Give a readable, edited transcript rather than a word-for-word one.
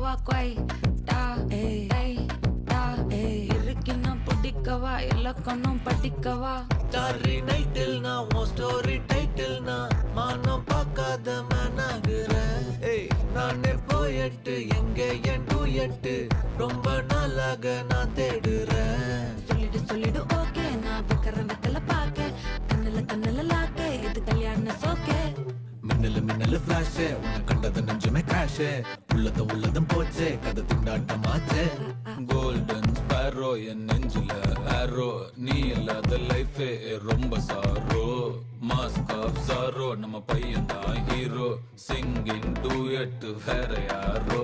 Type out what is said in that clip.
பிடிக்கவா கொய் டா ஏய் டா இருக்குன்னா பிடிக்கவா இலக்கணம் படிக்கவா ஸ்டாரி நைட்டில் நான் உன் ஸ்டோரி டைட்டில் நான் மானம் பார்க்காத மனாகுறேன். நானே போயட்டு எங்க என் டூயட்டு ரொம்ப நாளாக நான் தேடுறேன். சொல்லிடு ஓகே நான் வைக்கிறேன் வெத்தல பாக்க கண்ணுல லாக்க இது கல்யாண சோக்கே மின்னலு ஃபிளாஷ் உன்னை கண்டது நெஞ்சுமே கிராஷ் உள்ளதும் போச்சே கதை திண்டாட்டமாச்சே. கோல்டன் ஸ்பேரோ என் நெஞ்சில ஆரோ நீ இல்லாத லைஃபே ரொம்ப சாரோ மாஸ்க் ஆஃப் சாரோ நம்ம பையன் தான் ஹீரோ சிங்கிங் டூயட் வேற யாரோ